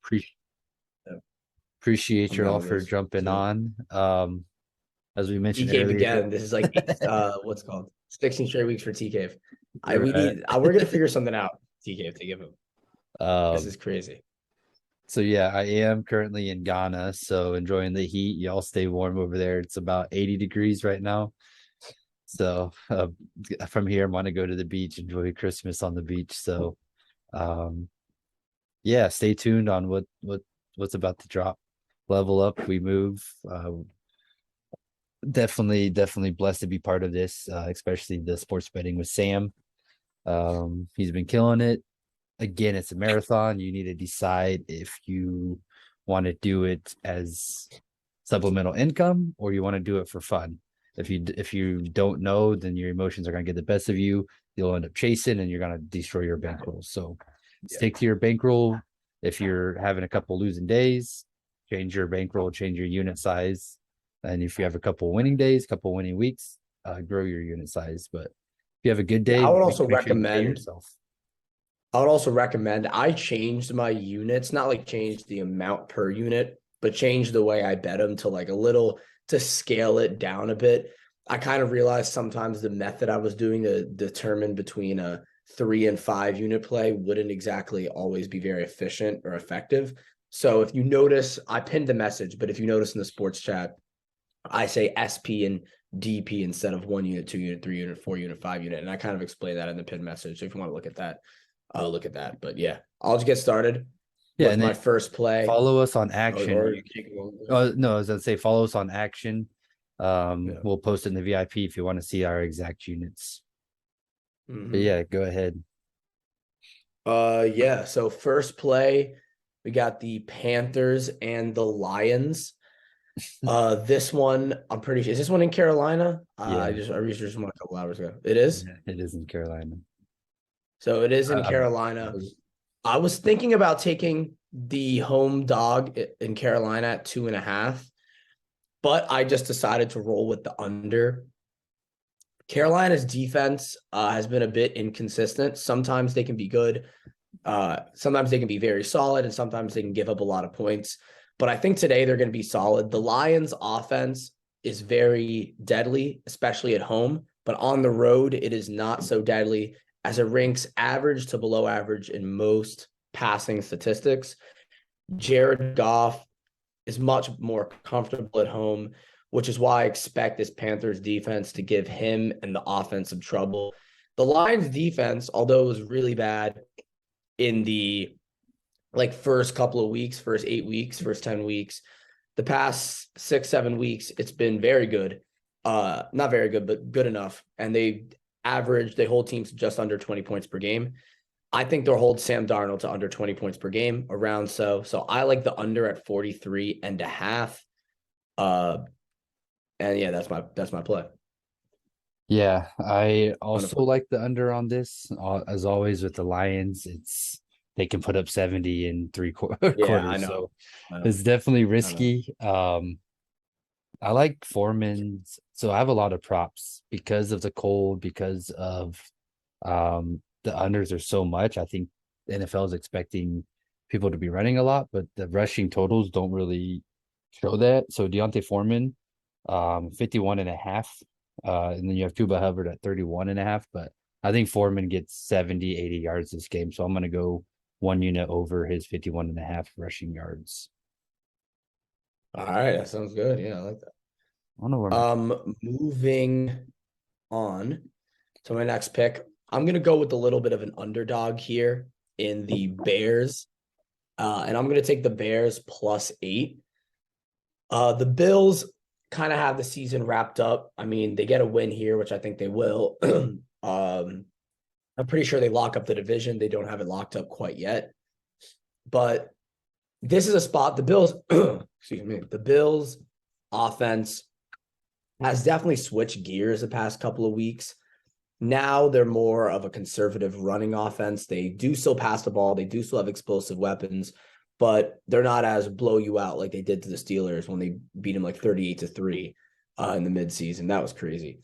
Pre- Yeah, Appreciate I'm your down all with for this jumping too. on. As we T mentioned Cave earlier, again. This is like what's it called 16 straight weeks for T Cave. right? We're gonna figure something out. T Cave to give him. This Um, is crazy. so yeah, I am currently in Ghana, so enjoying the heat. Y'all stay warm over there. It's about 80 degrees right now. So from here, I want to go to the beach, enjoy Christmas on the beach. So um, yeah, stay tuned on what's about to drop. Level up, we move. Definitely blessed to be part of this, especially the sports betting with Sam. He's been killing it. Again, it's a marathon. You need to decide if you want to do it as supplemental income or you want to do it for fun. If you don't know, then your emotions are gonna get the best of you. You'll end up chasing and you're gonna destroy your bankroll. So Yeah. stick to your bankroll. If you're having a couple losing days, change your bankroll, change your unit size. And if you have a couple winning days, couple winning weeks, grow your unit size. But if you have a good Yeah, day, make sure you pay yourself. I would also recommend I changed my units, not like change the amount per unit, but change the way I bet them to like a little to scale it down a bit. I kind of realized sometimes the method I was doing to determine between a 3 and 5 unit play wouldn't exactly always be very efficient or effective. So if you notice, I pinned the message, but if you notice in the sports chat, I say SP and DP instead of 1 unit, 2 unit, 3 unit, 4 unit, 5 unit. And I kind of explain that in the pinned message. So if you want to look at that, look at that. But yeah, I'll just get started Yeah, with and my then first play. follow us on Or Action. you can keep going. No, I was gonna say follow us on Action. Yeah. We'll post it in the VIP if you want to see our exact units. But Mm-hmm. yeah, go ahead. Yeah. So first play, we got the Panthers and the Lions. This one, I'm pretty sure. Is this one in Carolina? Yeah, I researched one a couple hours ago. It is. yeah, it is in Carolina. So it is in Um, Carolina. I was thinking about taking the home dog in Carolina at 2.5, but I just decided to roll with the under. Carolina's defense has been a bit inconsistent. Sometimes they can be good. Sometimes they can be very solid, and sometimes they can give up a lot of points. But I think today they're going to be solid. The Lions' offense is very deadly, especially at home. But on the road, it is not so deadly as it ranks average to below average in most passing statistics. Jared Goff is much more comfortable at home, which is why I expect this Panthers defense to give him and the offense some trouble. The Lions defense, although it was really bad in the like first couple of weeks, first 8 weeks, first 10 weeks, the past 6, 7 weeks, it's been very good. Not very good, but good enough. And they hold teams just under 20 points per game. I think they'll hold Sam Darnold to under 20 points per game, around so. So I like the under at 43.5. Uh, and yeah, that's my play. yeah, I On a also play. like the under on this. As always with the Lions, it's they can put up 70 in three Yeah, I quarters, know. so I know. it's definitely I know. risky. I like Foreman's, so I have a lot of props because of the cold, because of the unders are so much. I think the NFL is expecting people to be running a lot, but the rushing totals don't really show that. So Deontay Foreman, 51 and a half. And then you have Tuba Hubbard at 31 and a half. But I think Foreman gets 70, 80 yards this game. So I'm gonna go 1 unit over his 51 and a half rushing yards. All right, that sounds good. Yeah, I like that. I don't know where my Moving on to my next pick. I'm gonna go with a little bit of an underdog here in the Bears. And I'm gonna take the Bears +8. The Bills kind of have the season wrapped up. I mean, they get a win here, which I think they will. I'm pretty sure they lock up the division. They don't have it locked up quite yet. But this is a spot the Bills, excuse me, the Bills offense has definitely switched gears the past couple of weeks. Now they're more of a conservative running offense. They do still pass the ball. They do still have explosive weapons, but they're not as blow you out like they did to the Steelers when they beat them like 38-3 in the midseason. That was crazy.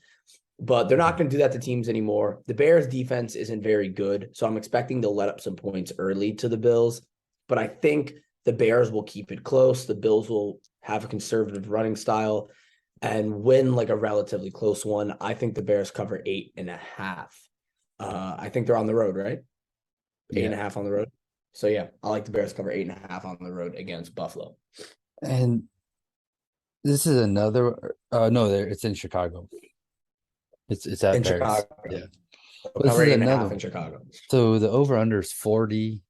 But they're not going to do that to teams anymore. The Bears defense isn't very good, so I'm expecting to let up some points early to the Bills. but I think the Bears will keep it close. The Bills will have a conservative running style and win like a relatively close one. I think the Bears cover 8.5. I think they're on the road, right? Eight and Yeah. a half on the road. So yeah, I like the Bears cover 8.5 on the road against Buffalo. And this is another no, there it's in Chicago. It's at In Bears. Chicago. Yeah. They'll But this cover is eight and a another half in one. Chicago. So the over under is 40.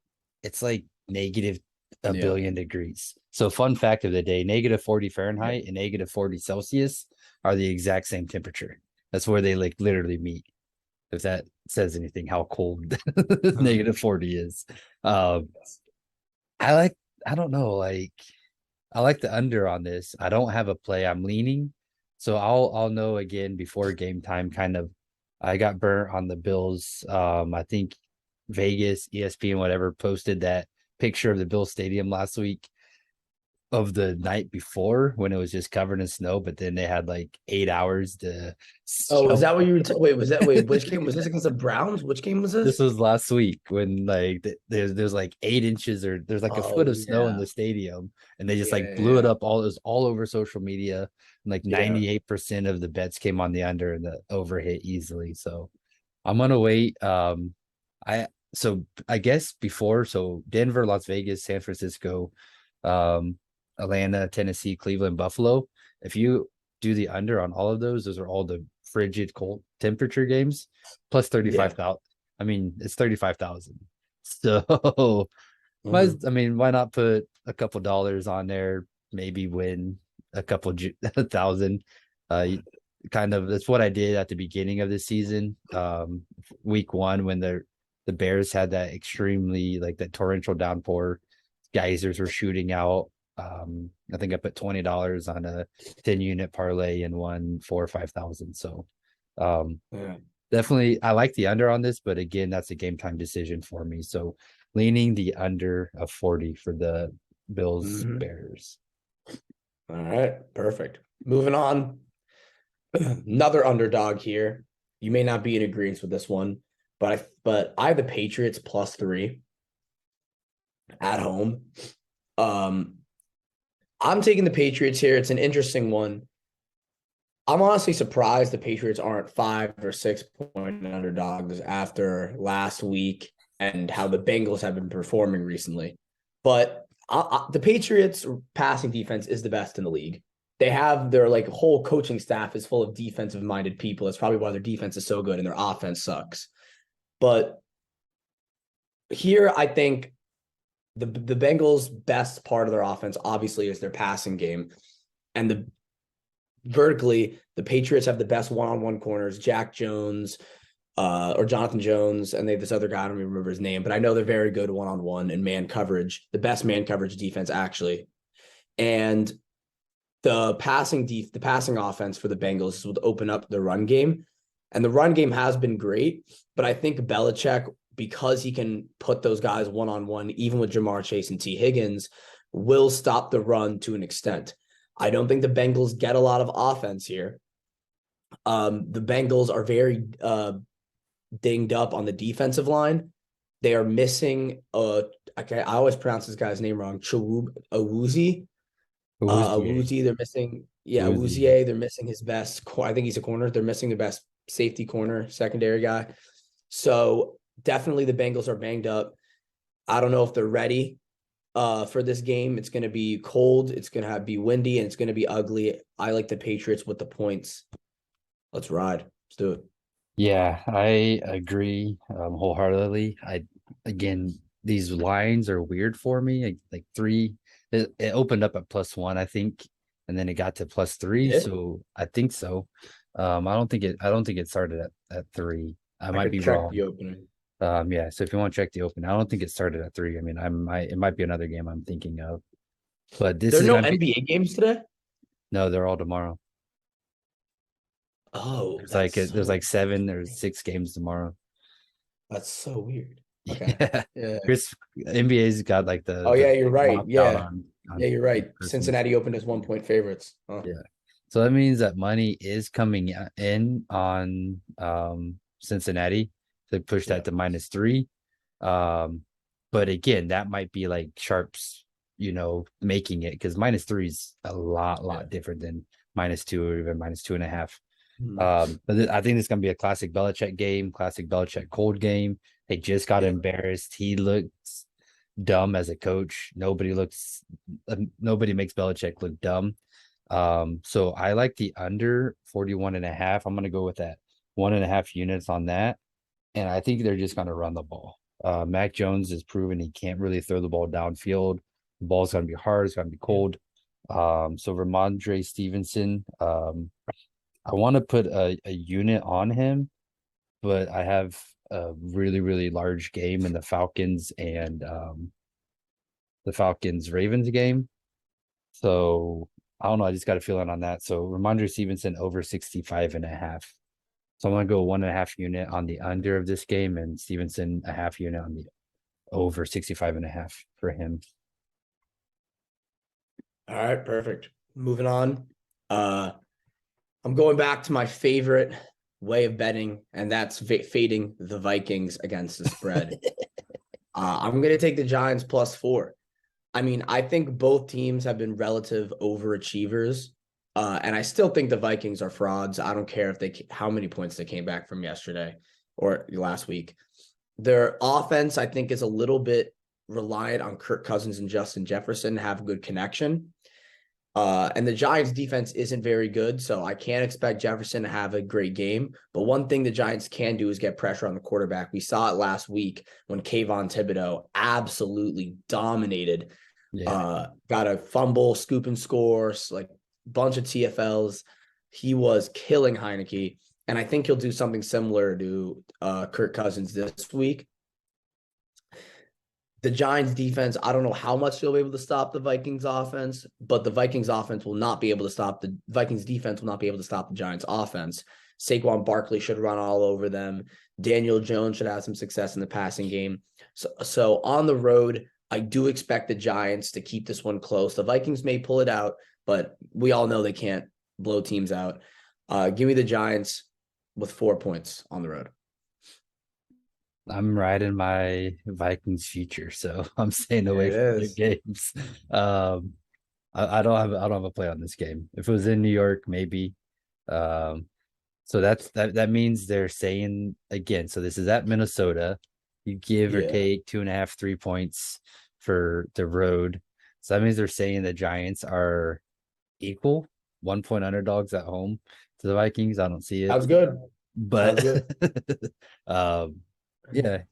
It's like negative a Yeah. billion degrees. So fun fact of the day, negative 40 Yeah. Fahrenheit and negative 40 Celsius are the exact same temperature. That's where they like literally meet. If that says anything, how cold negative 40 is. Um, I like, I don't know, like I like the under on this. I don't have a play. I'm leaning. So I'll know again before game time kind of I got burnt on the Bills. I think Vegas, ESPN, whatever posted that picture of the Bills stadium last week of the night before when it was just covered in snow, but then they had like 8 hours to Oh, is that what shovel. you were? Wait, was that wait? Which game was this against the Browns? Which game was This this? was last week when like there's like 8 inches or there's like a foot Oh of snow in yeah, the stadium and they just yeah, like blew it yeah, up all it was all over social media and like yeah. 98% of the bets came on the under and the over hit easily. So I'm gonna wait. I so I guess before so Denver, Las Vegas, San Francisco, um, Atlanta, Tennessee, Cleveland, Buffalo. If you do the under on all of those are all the frigid cold temperature games plus Yeah. 35,000. I mean, it's 35,000. So, Mhm. I mean, why not put a couple dollars on there, maybe win a couple thousand? Uh, Kind of that's what I did at the beginning of the season. Week one when the Bears had that extremely like that torrential downpour, geysers were shooting out. I think I put $20 on a 10 unit parlay and won 4 or 5 thousand. So, Yeah. definitely, I like the under on this, but again, that's a game time decision for me. So leaning the under of 40 for the Bills Mhm. Bears. All right. Perfect. Moving on. Another underdog here. You may not be in agreement with this one, but I have the Patriots +3 at home. Um, I'm taking the Patriots here. It's an interesting one. I'm honestly surprised the Patriots aren't 5 or 6 point underdogs after last week and how the Bengals have been performing recently. But the Patriots passing defense is the best in the league. They have their like whole coaching staff is full of defensive minded people. That's probably why their defense is so good and their offense sucks. But here, I think the Bengals' best part of their offense obviously is their passing game, and the vertically, the Patriots have the best one-on-one corners, Jack Jones, or Jonathan Jones, and they have this other guy, I don't even remember his name, but I know they're very good one-on-one and man coverage, the best man coverage defense, actually. And the passing offense for the Bengals would open up the run game. And the run game has been great, but I think Belichick, because he can put those guys one-on-one, even with Jamar Chase and T. Higgins, will stop the run to an extent. I don't think the Bengals get a lot of offense here. The Bengals are very dinged up on the defensive line. They are missing I always pronounce this guy's name wrong. Awuzie. Awuzie. Awuzie, they're missing. Yeah, Awuzie. Awuzie, they're missing his best. I think he's a corner. They're missing the best safety corner, secondary guy. So definitely the Bengals are banged up. I don't know if they're ready for this game. It's going to be cold. It's going to be windy, and it's going to be ugly. I like the Patriots with the points. Let's ride. Let's do it. Yeah, I agree wholeheartedly. Again, these lines are weird for me. Like three, it opened up at +1, I think, and then it got to +3. Yeah, So I think so. I don't think it started at three. I I might could be check wrong. the opening. Yeah. So if you want to check the open, I don't think it started at three. I mean, it might be another game I'm thinking of, but this There are is no gonna be NBA games today. no, they're all tomorrow. Oh, that's There's so like seven or six games tomorrow. that's so weird. Okay. Yeah. Yeah. Chris NBA's got like Oh the yeah, you're right. locked out Yeah. on Yeah, you're right. Christmas. Cincinnati opened as 1 point favorites. Huh. Yeah. So that means that money is coming in on Cincinnati. They pushed Yeah. that to -3. Um But again, that might be like sharps, making it, because -3 is a lot Yeah. different than -2 or even -2.5. Mhm. But I think it's gonna be a classic Belichick game, classic Belichick cold game. They just got Yeah. embarrassed. He looks dumb as a coach. Nobody makes Belichick look dumb. So I like the under 41.5. I'm gonna go with that 1.5 units on that. And I think they're just gonna run the ball. Mac Jones has proven he can't really throw the ball downfield. The ball's gonna be hard, it's gonna be Yeah. cold. So Ramondre Stevenson, I want to put a unit on him, but I have a really, really large game in the Falcons Ravens game. So I don't know. I just got a feeling on that. So Ramondre Stevenson over 65.5. So I'm gonna go 1.5 unit on the under of this game, and Stevenson a half unit on the over 65.5 for him. All right, perfect. Moving on. I'm going back to my favorite way of betting, and that's fading the Vikings against the spread. I'm going to take the Giants +4. I mean, I think both teams have been relative overachievers, and I still think the Vikings are frauds. I don't care how many points they came back from yesterday or last week. Their offense, I think, is a little bit reliant on Kirk Cousins and Justin Jefferson to have a good connection. And the Giants defense isn't very good, so I can't expect Jefferson to have a great game. But one thing the Giants can do is get pressure on the quarterback. We saw it last week when Kayvon Thibodeau absolutely dominated. Yeah. Got a fumble, scoop and score, like bunch of TFLs. He was killing Heineke, and I think he'll do something similar to Kirk Cousins this week. The Giants defense, I don't know how much they'll be able to stop the Vikings offense, but the Vikings defense will not be able to stop the Giants offense. Saquon Barkley should run all over them. Daniel Jones should have some success in the passing game. So on the road, I do expect the Giants to keep this one close. The Vikings may pull it out, but we all know they can't blow teams out. Give me the Giants with 4 points on the road. I'm riding my Vikings future, so I'm staying There away it from their is. games. Um, I don't have a play on this game. If it was in New York, maybe. Um, so that means they're saying again. So this is at Minnesota. You give or Yeah. take 2.5, 3 points for the road. So that means they're saying the Giants are equal, 1 point underdogs at home to the Vikings. I don't see it, Sounds good. but Sounds good. um, yeah,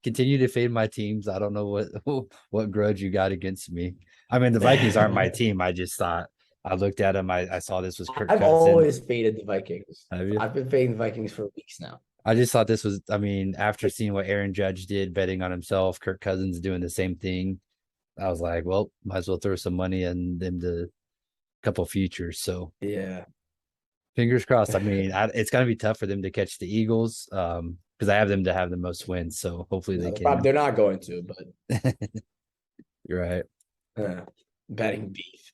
continue to fade my teams. I don't know what grudge you got against me. I mean, the Vikings aren't my team. I just thought I looked at them. I saw this was Kirk I've Cousins. always faded the Vikings. Have you? I've been fading the Vikings for weeks now. I just thought this was. I mean, after seeing what Aaron Judge did, betting on himself, Kirk Cousins doing the same thing. I was like, well, might as well throw some money in them to a couple futures. So Yeah. fingers crossed. I mean, it's gonna be tough for them to catch the Eagles, because I have them to have the most wins. So hopefully No, they can. they're not going to, but You're right. betting beef.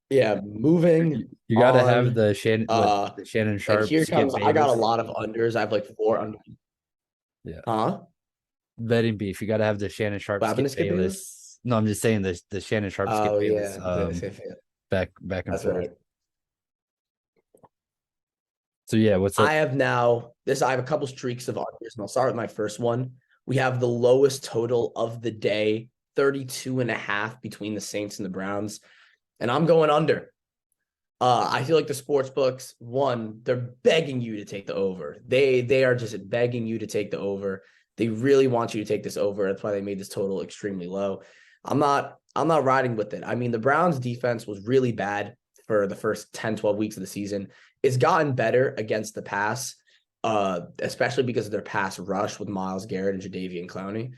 Yeah, moving You got to have on. the Shannon And Sharp here Skip comes, I got a Bayless. lot of unders. I have like 4 unders. Yeah, Huh? betting beef. You got to have the Shannon Sharp What happened Skip to Skip Bayless? Bayless. No, I'm just saying the Shannon Sharp Skip Oh Bayless. yeah, Back and that's forth. right. So yeah, what's up? I have a couple streaks of unders, and I'll start with my first one. We have the lowest total of the day, 32.5 between the Saints and the Browns. And I'm going under. I feel like the sports books, one, they're begging you to take the over. They are just begging you to take the over. They really want you to take this over. That's why they made this total extremely low. I'm not riding with it. I mean, the Browns defense was really bad for the first 10, 12 weeks of the season. It's gotten better against the pass, especially because of their pass rush with Myles Garrett and Jadeveon Clowney.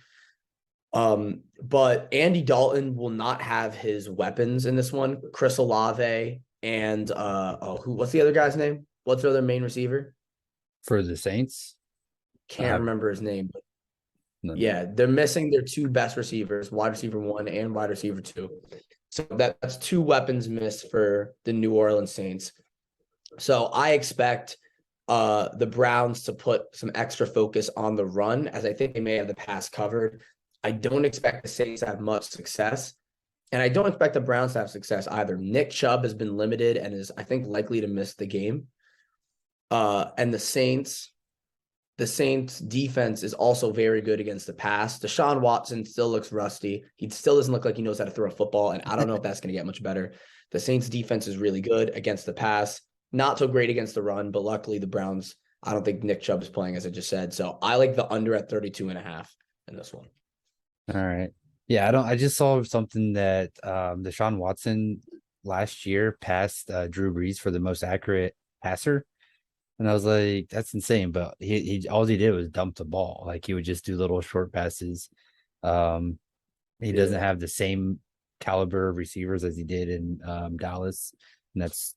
But Andy Dalton will not have his weapons in this one. Chris Olave and what's the other guy's name? What's their other main receiver? For the Saints? I Can't have remember his name, but no. yeah, they're missing their two best receivers, wide receiver 1 and wide receiver 2. So that's two weapons missed for the New Orleans Saints. So I expect the Browns to put some extra focus on the run, as I think they may have the pass covered. I don't expect the Saints to have much success. And I don't expect the Browns to have success either. Nick Chubb has been limited and is, I think, likely to miss the game. And the Saints defense is also very good against the pass. Deshaun Watson still looks rusty. He still doesn't look like he knows how to throw a football, and I don't know if that's going to get much better. The Saints defense is really good against the pass, not so great against the run, but luckily the Browns, I don't think Nick Chubb is playing, as I just said. So I like the under at 32.5 in this one. All right. Yeah, I just saw something that Deshaun Watson last year passed Drew Brees for the most accurate passer. And I was like, that's insane. But he all he did was dump the ball. Like he would just do little short passes. Um, he doesn't Yeah. have the same caliber of receivers as he did in Dallas, and that's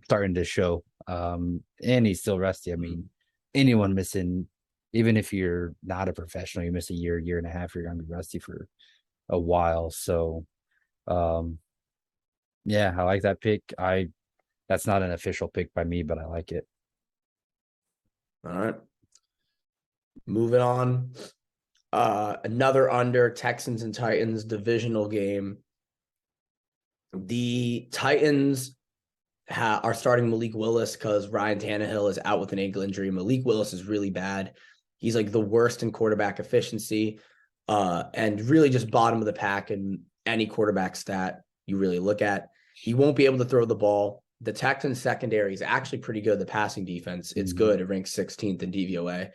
starting to show. And he's still rusty. I mean, anyone missing, even if you're not a professional, you miss a year and a half, you're gonna be rusty for a while. So, um, yeah, I like that pick. I That's not an official pick by me, but I like it. All right. Moving on. Another under, Texans and Titans divisional game. The Titans are starting Malik Willis because Ryan Tannehill is out with an ankle injury. Malik Willis is really bad. He's like the worst in quarterback efficiency, and really just bottom of the pack in any quarterback stat you really look at. He won't be able to throw the ball. The Texans secondary is actually pretty good. The passing defense, it's good. It ranks 16th in DVOA.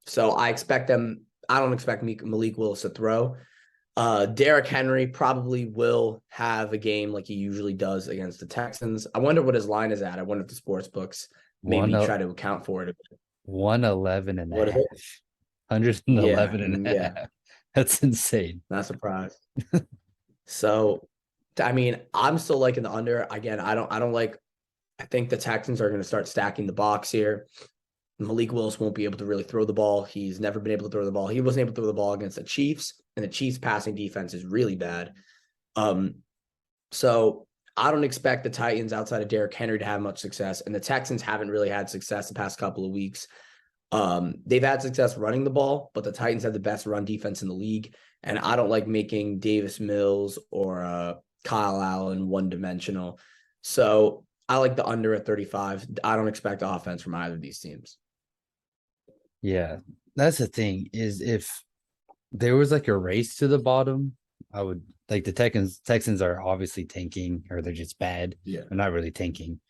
So I don't expect Malik Willis to throw. Derrick Henry probably will have a game like he usually does against the Texans. I wonder what his line is at. I wonder if the sports books One maybe try to account for it. 111 and a What is it? half. 111 and a Yeah, half. That's insane. not surprised. So, I mean, I'm still liking the under. Again, I don't like. I think the Texans are going to start stacking the box here. Malik Willis won't be able to really throw the ball. He's never been able to throw the ball. He wasn't able to throw the ball against the Chiefs, and the Chiefs passing defense is really bad. So I don't expect the Titans outside of Derrick Henry to have much success, and the Texans haven't really had success the past couple of weeks. They've had success running the ball, but the Titans have the best run defense in the league, and I don't like making Davis Mills or Kyle Allen one-dimensional. So I like the under at 35. I don't expect offense from either of these teams. Yeah, that's the thing is if there was like a race to the bottom, I would like the Texans are obviously tanking or they're just bad. Yeah. They're not really tanking.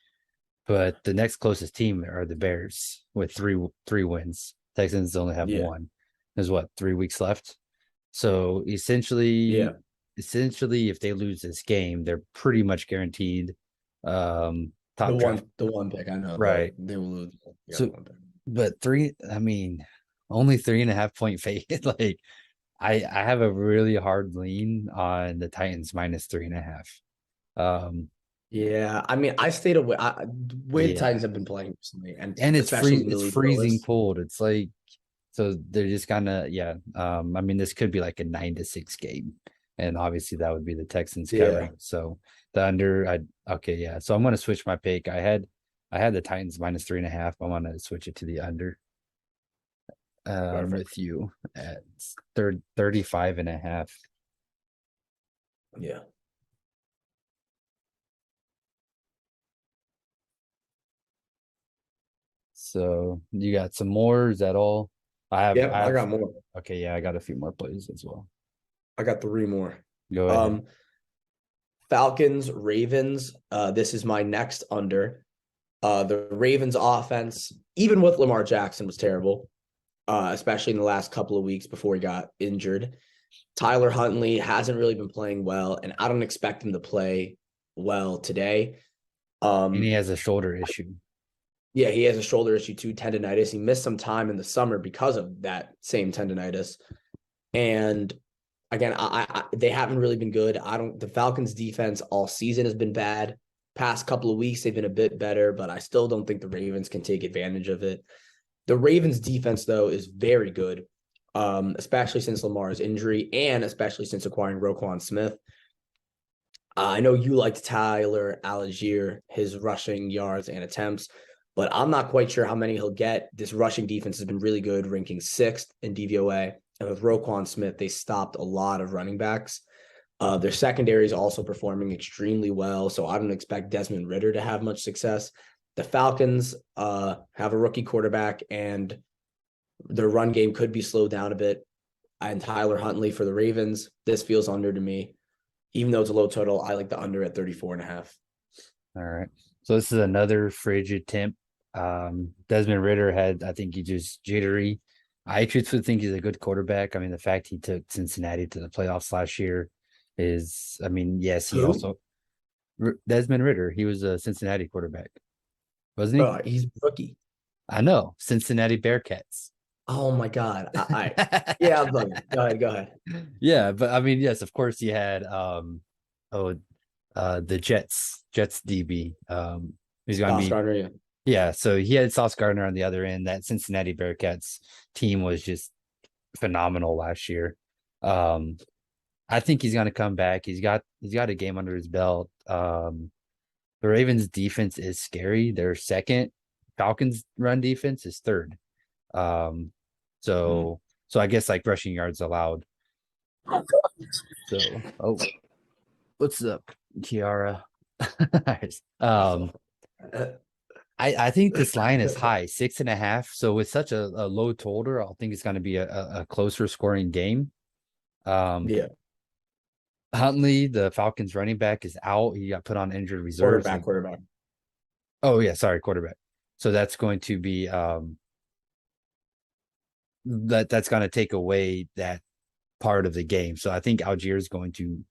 But the next closest team are the Bears with three wins. Texans only have one. There's what, 3 weeks left. So Yeah. essentially if they lose this game, they're pretty much guaranteed top draft. The one pick, I know. Right. They will lose. So but only 3.5 point fade. Like I have a really hard lean on the Titans minus 3.5. Yeah, I mean, I stayed away. Way Yeah, Titans have been playing recently, and it's especially with it's Malik freezing Willis. cold. It's like so they're just kind of I mean, this could be like a 9-6 game, and obviously that would be the Texans Yeah, covering. So the under, okay, yeah. So I'm gonna switch my pick. I had the Titans minus 3.5. I want to switch it to the under. perfect. With you at 35.5. Yeah, So you got some more? Is that all? yeah. I I have, got more. okay, yeah, I got a few more plays as well. I got three more. Go ahead. Um, Falcons, Ravens. This is my next under. The Ravens offense, even with Lamar Jackson, was terrible, especially in the last couple of weeks before he got injured. Tyler Huntley hasn't really been playing well, and I don't expect him to play well today. And he has a shoulder issue. Yeah, he has a shoulder issue too, tendonitis. He missed some time in the summer because of that same tendonitis. And again, they haven't really been good. The Falcons defense all season has been bad. Past couple of weeks, they've been a bit better, but I still don't think the Ravens can take advantage of it. The Ravens defense, though, is very good, especially since Lamar's injury and especially since acquiring Roquan Smith. I know you liked Tyler Algier, his rushing yards and attempts, but I'm not quite sure how many he'll get. This rushing defense has been really good, ranking 6th in DVOA. And with Roquan Smith, they stopped a lot of running backs. Their secondary is also performing extremely well, so I don't expect Desmond Ridder to have much success. The Falcons have a rookie quarterback, and their run game could be slowed down a bit. And Tyler Huntley for the Ravens, this feels under to me. Even though it's a low total, I like the under at 34.5. All right. So this is another frigid temp. Desmond Ridder I think he just jittery. I truthfully think he's a good quarterback. I mean, the fact he took Cincinnati to the playoffs last year is, I mean, yes, he Who? also, Desmond Ridder, he was a Cincinnati quarterback, wasn't he? Bro, he's rookie. I know, Cincinnati Bearcats. Oh my God. Yeah, I'm bugging. Go ahead. Go ahead. Yeah, but I mean, yes, of course he had oh the Jets DB. He's gonna Sauce be Gardner, yeah. yeah, so he had Sauce Gardner on the other end. That Cincinnati Bearcats team was just phenomenal last year. Um, I think he's gonna come back. He's got a game under his belt. The Ravens defense is scary. They're second. Falcons run defense is third. Um, Mm. so I guess like rushing yards allowed. So oh, what's up, Kiara? um, I think this line is high, 6.5. So with such a low total, I think it's going to be a closer scoring game. Um, Yeah. Huntley, the Falcons running back, is out. He got put on injured reserve. Quarterback, So, quarterback. oh yeah, sorry, quarterback. So that's going to be that's going to take away that part of the game. So I think Algier is going to.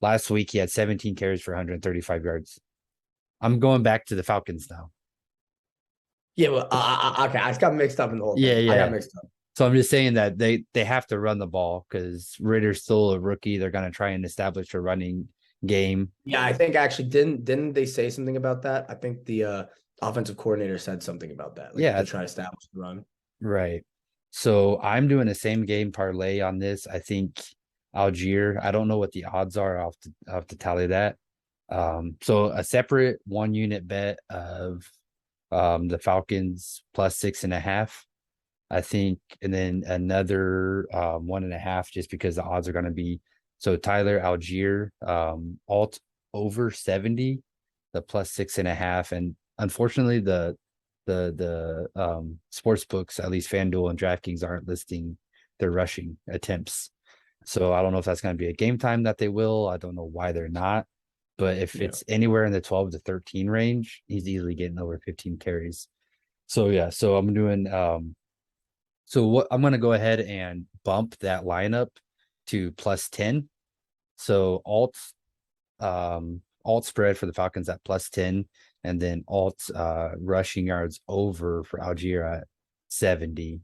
Last week he had 17 carries for 135 yards. I'm going back to the Falcons now. Yeah, well, okay. I just got mixed up in the whole Yeah, thing. I got yeah. mixed up. So I'm just saying that they have to run the ball because Ritter's still a rookie. They're going to try and establish a running game. Yeah, I think actually didn't they say something about that? I think the offensive coordinator said something about that, like Yeah, to try to establish the run. right. So I'm doing a same game parlay on this. I think Algier. I don't know what the odds are. I'll have to tally that. So a separate 1 unit bet of the Falcons plus 6.5. I think, and then another 1.5 just because the odds are going to be so Tyler Algier alt over 70, the plus 6.5, and unfortunately the sports books, at least FanDuel and DraftKings, aren't listing their rushing attempts. So I don't know if that's going to be a game time that they will. I don't know why they're not. But if Yeah. it's anywhere in the 12 to 13 range, he's easily getting over 15 carries. So yeah, so I'm doing so what I'm gonna go ahead and bump that lineup to plus 10. So alt spread for the Falcons at plus 10, and then alt rushing yards over for Algier at 70.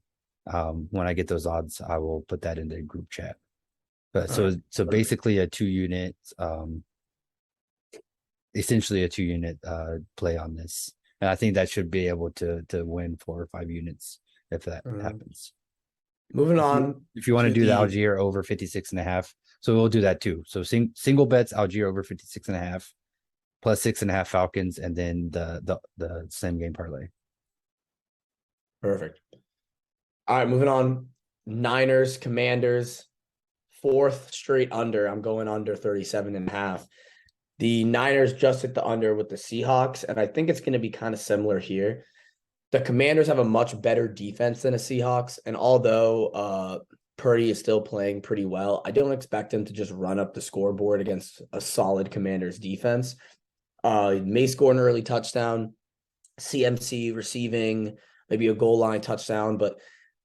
When I get those odds, I will put that in the group chat. But All so right. so Perfect. basically a 2 unit, essentially a 2 unit play on this. And I think that should be able to win 4 or 5 units if that happens. Moving if you on if you want to to do the the Algier over 56.5, so we'll do that too. So single bets Algier over 56.5 plus 6.5 Falcons, and then the same game parlay. perfect. All right, moving on. Niners, Commanders, fourth straight under. I'm going under 37.5. The Niners just hit the under with the Seahawks, and I think it's going to be kind of similar here. The Commanders have a much better defense than the Seahawks, and although Purdy is still playing pretty well, I don't expect him to just run up the scoreboard against a solid Commanders defense. He may score an early touchdown, CMC receiving, maybe a goal line touchdown, but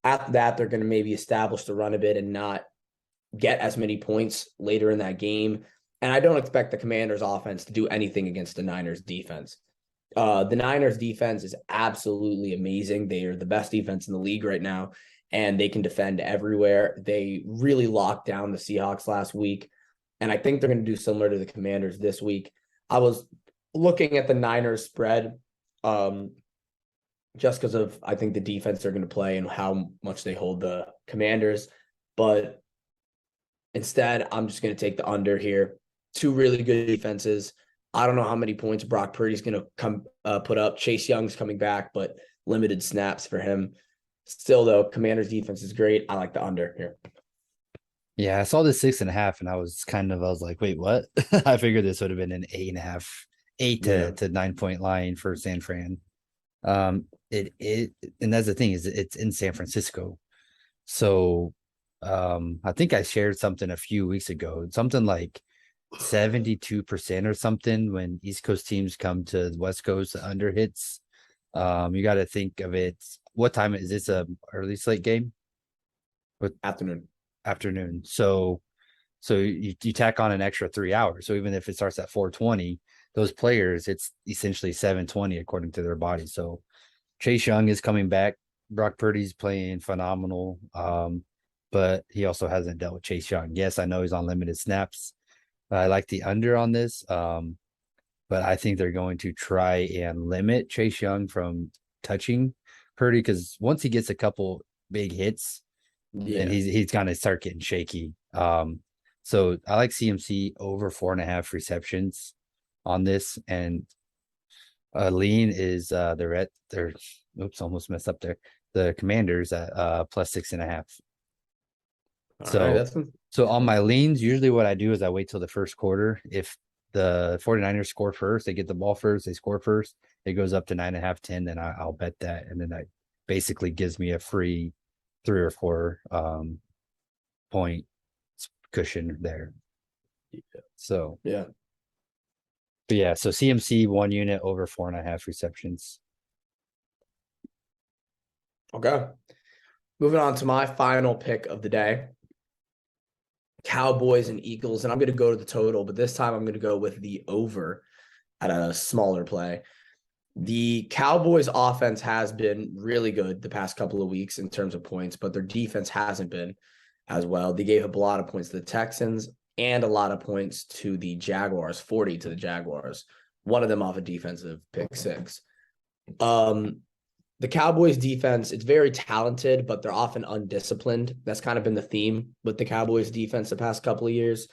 after that, they're going to maybe establish the run a bit and not get as many points later in that game. And I don't expect the Commanders offense to do anything against the Niners defense. The Niners defense is absolutely amazing. They are the best defense in the league right now, and they can defend everywhere. They really locked down the Seahawks last week, and I think they're going to do similar to the Commanders this week. I was looking at the Niners spread just because of, I think, the defense they're going to play and how much they hold the Commanders. But instead, I'm just going to take the under here. Two really good defenses. I don't know how many points Brock Purdy's going to come put up. Chase Young's coming back, but limited snaps for him. Still, though, Commanders defense is great. I like the under here. Yeah, I saw this 6.5, and I was like, wait, what? I figured this would have been an 8.5, eight Yeah. to 9 point line for San Fran. It and that's the thing is it's in San Francisco. So I think I shared something a few weeks ago, something like 72% or something when East Coast teams come to the West Coast, the under hits. You got to think of it. What time is this? A early slate game? What Afternoon. afternoon? So you tack on an extra 3 hours. So even if it starts at 4:20, those players, it's essentially 7:20 according to their body. So Chase Young is coming back. Brock Purdy's playing phenomenal. But he also hasn't dealt with Chase Young. Yes, I know he's on limited snaps. I like the under on this. But I think they're going to try and limit Chase Young from touching Purdy because once he gets a couple big hits, then Yeah. he's gonna start getting shaky. So I like CMC over 4.5 receptions on this, and lean is the red. They're oops, almost messed up there. The Commanders at plus 6.5. All right. So That's so on my leans, usually what I do is I wait till the first quarter. If the 49ers score first, they get the ball first, they score first, it goes up to 9.5, 10, then I'll bet that. And then that basically gives me a free 3 or 4 point cushion there. So, yeah. but yeah, so CMC 1 unit over 4.5 receptions. Okay. Moving on to my final pick of the day. Cowboys and Eagles, and I'm going to go to the total, but this time I'm going to go with the over at a smaller play. The Cowboys offense has been really good the past couple of weeks in terms of points, but their defense hasn't been as well. They gave up a lot of points to the Texans and a lot of points to the Jaguars, 40 to the Jaguars, one of them off a defensive pick six. The Cowboys defense, it's very talented, but they're often undisciplined. That's kind of been the theme with the Cowboys defense the past couple of years.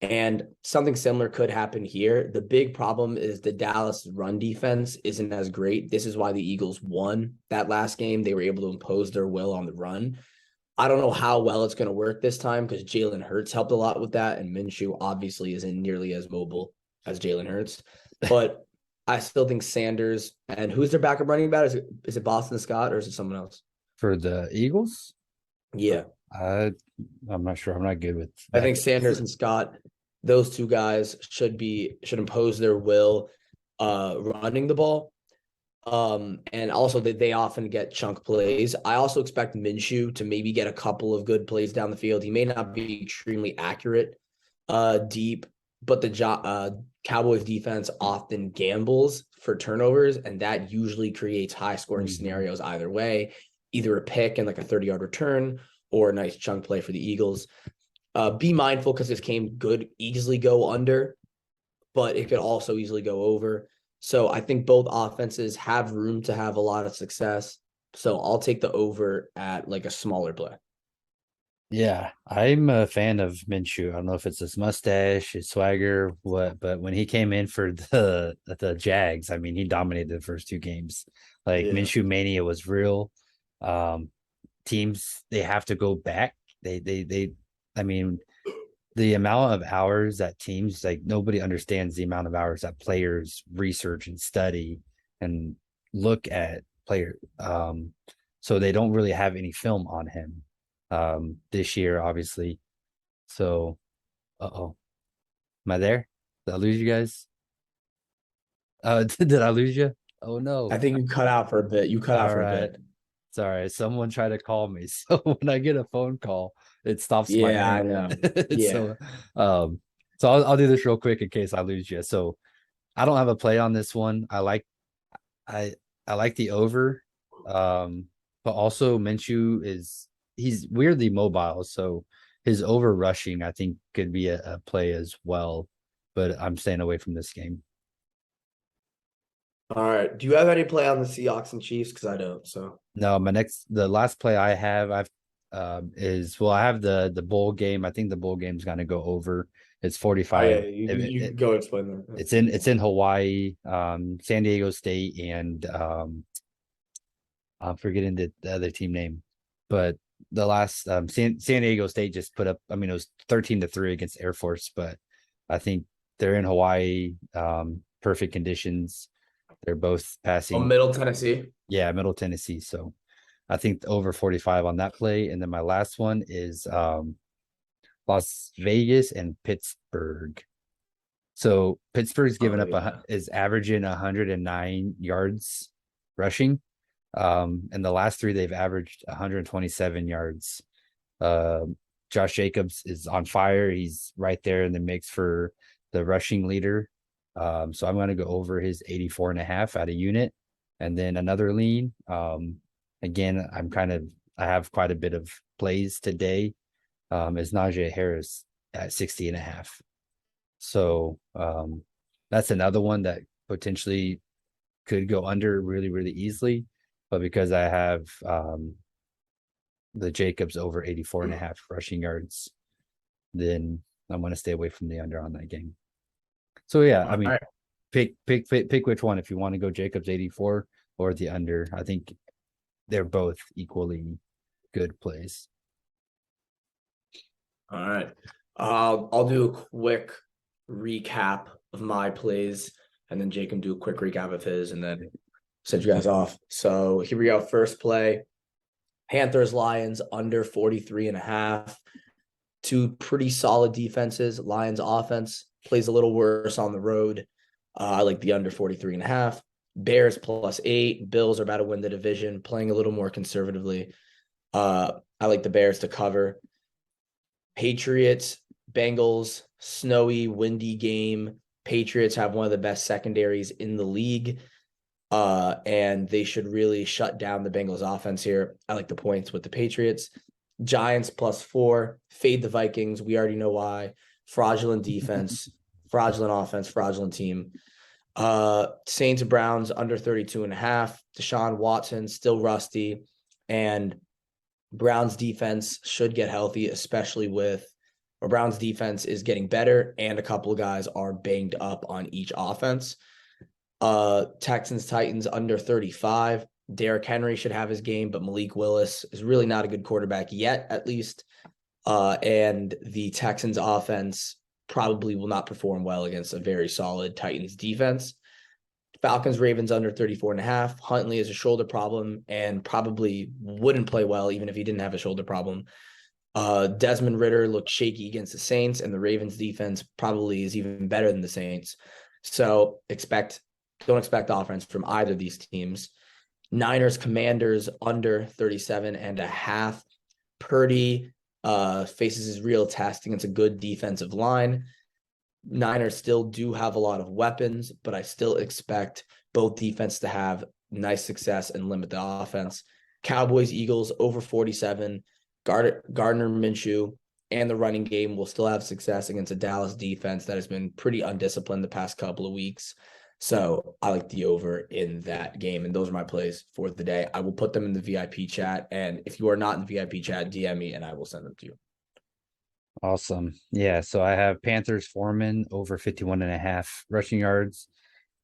And something similar could happen here. The big problem is the Dallas run defense isn't as great. This is why the Eagles won that last game. They were able to impose their will on the run. I don't know how well it's going to work this time because Jalen Hurts helped a lot with that. And Minshew obviously isn't nearly as mobile as Jalen Hurts. But I still think Sanders and who's their backup running back? Is it Boston Scott or is it someone else? For the Eagles, Yeah. I I'm not sure. I'm not good with I that. think Sanders and Scott, those two guys should impose their will running the ball. And also they often get chunk plays. I also expect Minshew to maybe get a couple of good plays down the field. He may not be extremely accurate deep, but the Cowboys defense often gambles for turnovers, and that usually creates high scoring scenarios either way, either a pick and like a 30-yard return or a nice chunk play for the Eagles. Be mindful because this game could easily go under, but it could also easily go over. So I think both offenses have room to have a lot of success. So I'll take the over at like a smaller play. Yeah, I'm a fan of Minshew. I don't know if it's his mustache, his swagger, what, but when he came in for the Jags, I mean, he dominated the first 2 games. Like Yeah. Minshew mania was real. Um, Teams they have to go back. They. I mean, the amount of hours that teams like nobody understands the amount of hours that players research and study and look at player. So they don't really have any film on him this year, obviously. So, oh, am I there? Did I lose you guys? Did I lose you? Oh I no! think you cut out for a bit. You cut out All for a right, bit. sorry. Someone tried to call me, so when I get a phone call, it stops my Yeah, I internet. know. Yeah. so, um, so I'll do this real quick in case I lose you. So I don't have a play on this one. I I like the over, but also Minshew he's weirdly mobile, so his over rushing I think could be a play as well. But I'm staying away from this game. All right. Do you have any play on the Seahawks and Chiefs? Because I don't. So No, the last play I have, is well, I have the bowl game. I think the bowl game's gonna go over. It's Oh yeah, 45. you go explain that. It's in Hawaii, San Diego State, and I'm forgetting the other team name, but the last San Diego State just put up. I mean, it was 13-3 against Air Force, but I think they're in Hawaii, perfect conditions. They're both Oh, passing. Middle Tennessee. Yeah, Middle Tennessee. So I think over 45 on that play, and then my last one is Las Vegas and Pittsburgh. So Pittsburgh's given Oh up yeah. is averaging 109 yards rushing. And the last three they've averaged 127 yards. Uh, Josh Jacobs is on fire. He's right there in the mix for the rushing leader. So I'm going to go over his 84 and a half at a unit. And then another lean. Again, I have quite a bit of plays today. Is Najee Harris at 60 and a half. So that's another one that potentially could go under really, really easily. But because I have the Jacobs over 84 and a half rushing yards, then I'm going to stay away from the under on that game. So yeah, I All mean, right. pick which one if you want to go Jacobs 84 or the under. I think they're both equally good plays. All right. I'll do a quick recap of my plays, and then Jake can do a quick recap of his, and then set you guys off. So here we go. First play. Panthers, Lions under 43 and a half. Two pretty solid defenses. Lions offense plays a little worse on the road. I like the under 43 and a half. Bears +8. Bills are about to win the division, playing a little more conservatively. I like the Bears to cover. Patriots, Bengals, snowy, windy game. Patriots have one of the best secondaries in the league. And they should really shut down the Bengals offense here. I like the points with the Patriots. Giants +4. Fade the Vikings. We already know why. Fraudulent defense, fraudulent offense, fraudulent team. Saints and Browns under 32 and a half. Deshaun Watson still rusty. And Browns defense should get healthy, especially Browns defense is getting better, and a couple of guys are banged up on each offense. Texans, Titans under 35. Derrick Henry should have his game, but Malik Willis is really not a good quarterback yet, at least. And the Texans offense probably will not perform well against a very solid Titans defense. Falcons, Ravens under 34 and a half. Huntley has a shoulder problem and probably wouldn't play well even if he didn't have a shoulder problem. Desmond Ridder looked shaky against the Saints, and the Ravens defense probably is even better than the Saints. So don't expect offense from either of these teams. Niners, Commanders under 37 and a half. Purdy faces his real test against a good defensive line. Niners still do have a lot of weapons, but I still expect both defense to have nice success and limit the offense. Cowboys, Eagles over 47. Gardner Minshew and the running game will still have success against a Dallas defense that has been pretty undisciplined the past couple of weeks. So I like the over in that game. And those are my plays for the day. I will put them in the VIP chat. And if you are not in the VIP chat, DM me and I will send them to you. Awesome. Yeah. So I have Panthers Foreman over 51 and a half rushing yards.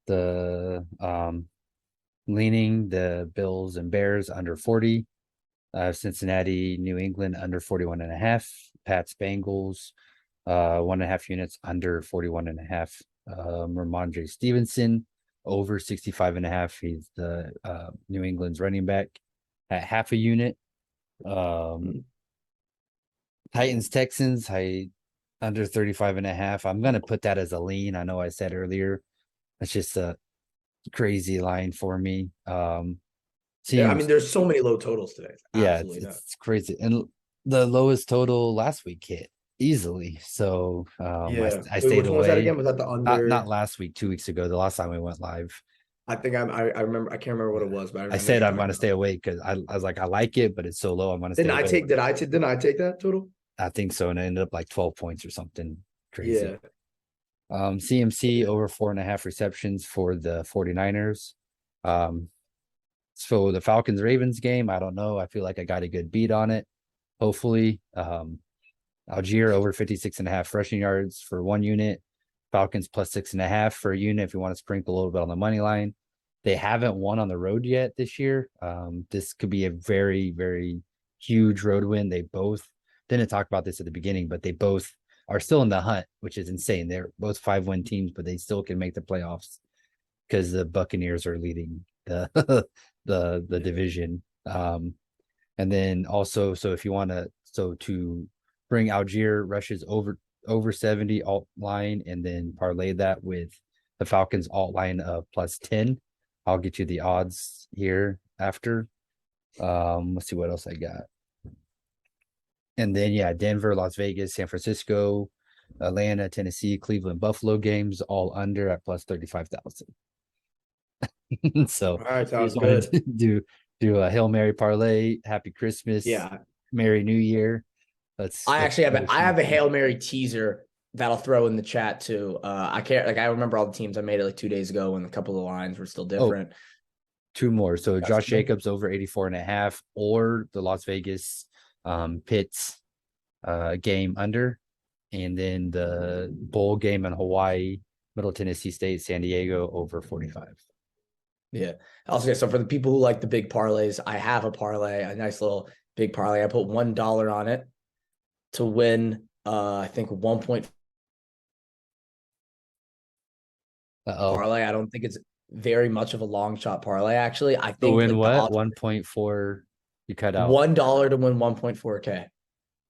The leaning the Bills and Bears under 40. Cincinnati, New England under 41 and a half. Pats Bengals 1.5 units under 41 and a half. Ramondre Stevenson over 65 and a half. He's the New England's running back at half a unit. Titans, Texans, I under 35 and a half. I'm going to put that as a lean. I know I said earlier, it's just a crazy line for me. Yeah, I mean, there's so many low totals today. Yeah, Absolutely not. it's crazy. And the lowest total last week hit easily. So Yeah. I Wait, stayed which one was that away. again? Was that the Not under? last week, 2 weeks ago, the last time we went live. I think I remember. I can't remember what it was, but I I know said you're I'm talking going to stay about. away because I was like, I like it, but it's so low. I'm going to stay away. Didn't I take that total? I think so. And it ended up like 12 points or something crazy. Yeah. CMC over 4.5 receptions for the 49ers. So the Falcons Ravens game, I don't know. I feel like I got a good beat on it. hopefully. Algier over 56.5 rushing yards for 1 unit. Falcons plus 6.5 for a unit if you want to sprinkle a little bit on the money line. They haven't won on the road yet this year. This could be a very, very huge road win. They both didn't talk about this at the beginning, but they both are still in the hunt, which is insane. They're both 5-win teams, but they still can make the playoffs because the Buccaneers are leading the the division. And then also, so if you want to bring Algier rushes over 70 alt line and then parlay that with the Falcons alt line of plus 10. I'll get you the odds here after. Let's see what else I got. And then yeah, Denver, Las Vegas, San Francisco, Atlanta, Tennessee, Cleveland, Buffalo games all under at plus 35,000. So All right, you sounds just want good. to do a Hail Mary parlay, Happy Christmas, Yeah, Merry New Year. Let's I have a Hail Mary teaser that I'll throw in the chat too. I can't like I remember all the teams I made it like 2 days ago when a couple of the lines were still oh, different. two more. So That's Josh cool. Jacobs over 84.5 or the Las Vegas Pitts game under, and then the bowl game in Hawaii, Middle Tennessee State, San Diego over 45. Yeah. Also, so for the people who like the big parlays, I have a parlay, a nice little big parlay. I put $1 on it to win I think 1 point Uh-oh. parlay. I don't think it's very much of a long shot parlay, actually. I To think win like the what? odds 1.4. You cut out. $1 to win 1.4K.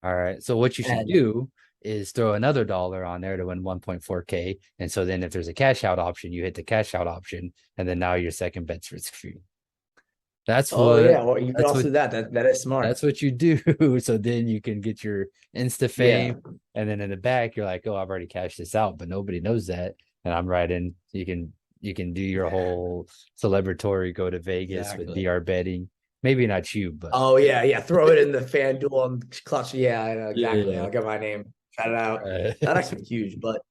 All right. So what you should And do is throw another dollar on there to win 1.4K. And so then if there's a cash out option, you hit the cash out option, and then now your second bet's risk free. That's oh what yeah, well you can that's what also do that. That is smart. that's what you do. So then you can get your Insta Yeah, fame. And then in the back, you're like, oh, I've already cashed this out, but nobody knows that. And I'm right in. You can do your yeah, whole celebratory go to Vegas with exactly. DR betting. Maybe not you, but Oh yeah, yeah. Throw it in the FanDuel and clutch. Yeah, I know exactly. yeah. I'll get my name. Shout it out. Uh, That actually huge. But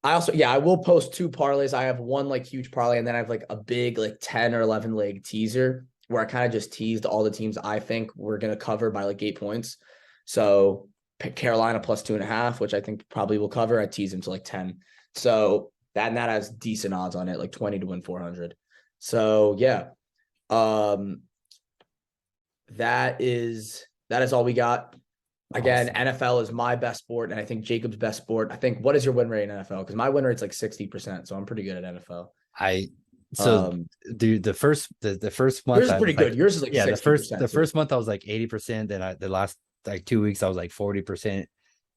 I also, yeah, I will post two parlays. I have one like huge parlay, and then I have like a big like 10 or 11 leg teaser where I kind of just teased all the teams I think we're gonna cover by like 8 points. So Carolina plus 2.5, which I think probably will cover. I tease them to like 10. So that has decent odds on it, like 20 to win 400. So yeah. Um that is all we got. Again, awesome. NFL is my best sport, and I think Jacob's best sport. I think what is your win rate in NFL? Because my win rate's like 60%, so I'm pretty good at NFL. I so Um, dude, the first month yours is I pretty was like, good. Yours is like yeah, the first the 60% too. first month I was like 80%. Then the last like 2 weeks I was like 40%,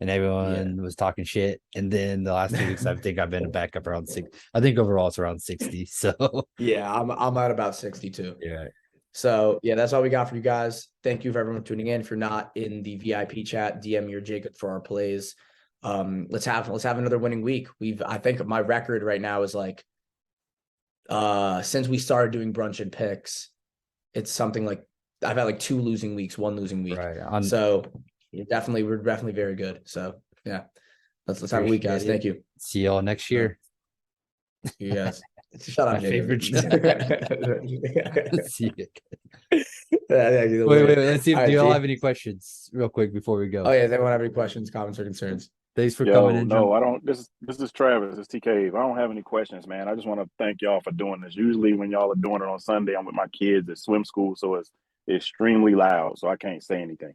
and Yeah. everyone was talking shit. And then the last 2 weeks I think I've been back up around six. I think overall it's around 60. So Yeah, I'm at about 62. yeah, So yeah, that's all we got for you guys. Thank you for everyone tuning in. If you're not in the VIP chat, DM me or Jacob for our plays. Let's have another winning week. I think my record right now is like since we started doing brunch and picks, it's something like I've had like 2 losing weeks, 1 losing week. right. So we're definitely very good. So yeah, let's have a week, Appreciate guys. it. Thank you. See y'all next All right, year. you guys. Shut My up, favorite Jacob. job. See you. Yeah, you're the Wait. winner. Let's see All if do right, y'all see. have any questions real quick before we Oh go. yeah, does anyone have any questions, comments, or concerns? Thanks for coming Yo, in, no, Jim. I don't. This is Travis. It's TK. I don't have any questions, man. I just want to thank y'all for doing this. Usually, when y'all are doing it on Sunday, I'm with my kids at swim school, so it's extremely loud, so I can't say anything.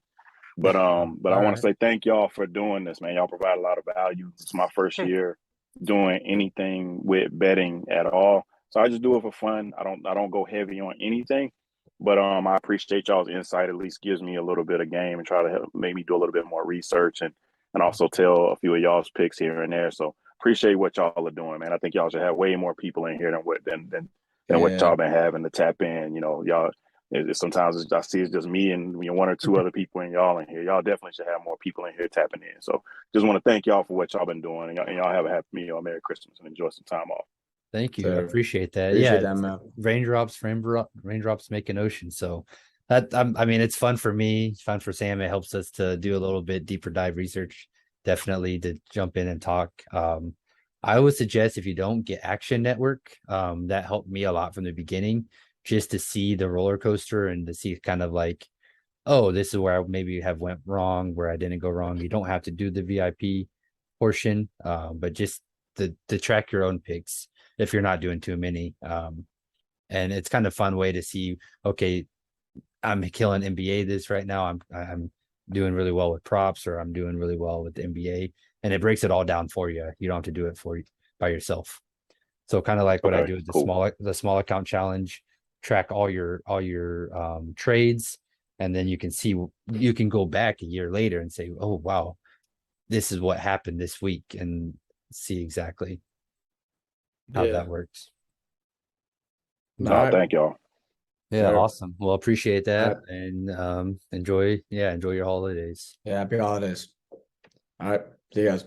But I All want to right. say thank y'all for doing this, man. Y'all provide a lot of value. It's my first year doing anything with betting at all, so I just do it for fun. I don't go heavy on anything, but I appreciate y'all's insight. At least gives me a little bit of game and try to help make me do a little bit more research and also tell a few of y'all's picks here and there. So appreciate what y'all are doing, man. I think y'all should have way more people in here than what Yeah. y'all been having to tap in. You know, y'all. Sometimes I see it's just me and one or two other people and y'all in here. Y'all definitely should have more people in here tapping in. So just want to thank y'all for what y'all been doing, and y'all have a happy meal, Merry Christmas, and enjoy some time off. Thank you. I So appreciate that. appreciate Yeah, that, man. raindrops make an ocean. So I mean, it's fun for me, it's fun for Sam. It helps us to do a little bit deeper dive research. Definitely to jump in and talk. I would suggest if you don't get Action Network, that helped me a lot from the beginning, just to see the roller coaster and to see kind of like oh, this is where I maybe have went wrong, where I didn't go wrong. You don't have to do the VIP portion, but just to track your own picks if you're not doing too many. And it's kind of fun way to see, okay, I'm killing NBA this right now. I'm doing really well with props, or I'm doing really well with the NBA, and it breaks it all down for you. You don't have to do it for by yourself. So kind of like what I Okay, do with cool. the small account challenge, track all your trades, and then you can go back a year later and say, oh wow, this is what happened this week, and see exactly how Yeah. that works. All No, right. thank y'all. Yeah, Sure. awesome. Well, appreciate All that, right. and enjoy your holidays. Yeah. Happy holidays. All right. See you guys.